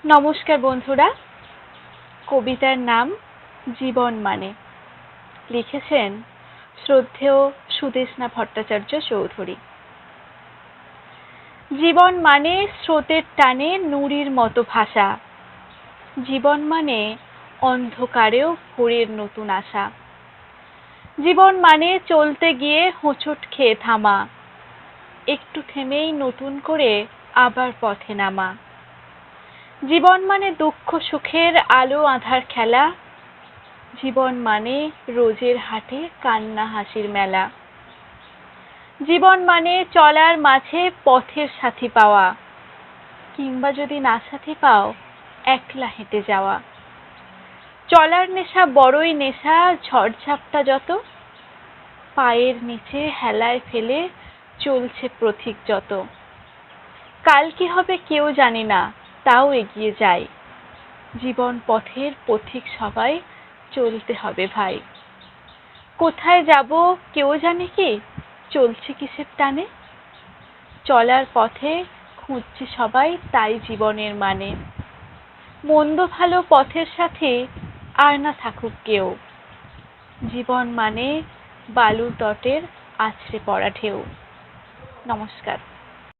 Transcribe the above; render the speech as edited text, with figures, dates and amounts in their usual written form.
নমস্কার বন্ধুরা, কবিতার নাম জীবন মানে। লিখেছেন শ্রদ্ধেয় সুদেষ্ণা ভট্টাচার্য চৌধুরী। জীবন মানে স্রোতের টানে নুড়ির মতো ভাষা। জীবন মানে অন্ধকারেও ভোরের নতুন আশা। জীবন মানে চলতে গিয়ে হোঁচট খেয়ে থামা, একটু থেমেই নতুন করে আবার পথে নামা। জীবন মানে দুঃখ সুখের আলো আঁধার খেলা। জীবন মানে রোজের হাটে কান্না হাসির মেলা। জীবন মানে চলার মাঝে পথের সাথী পাওয়া, কিংবা যদি না সাথী পাও একলা হেঁটে যাওয়া। চলার নেশা বড়ই নেশা, ঝড়ঝাপটা যত পায়ের নিচে হেলায় ফেলে চলছে পথিক যত। কাল কি হবে কেউ জানি না, তাও এগিয়ে যাই। জীবন পথের পথিক সবাই চলতে হবে ভাই। কোথায় যাব কেউ জানে কি, চলছে কিসের টানে? চলার পথে খুঁজছে সবাই তাই জীবনের মানে। মন্দ ভালো পথের সাথে আর না থাকুক কেউ। জীবন মানে বালুর তটের আছড়ে পড়া ঢেউ। নমস্কার।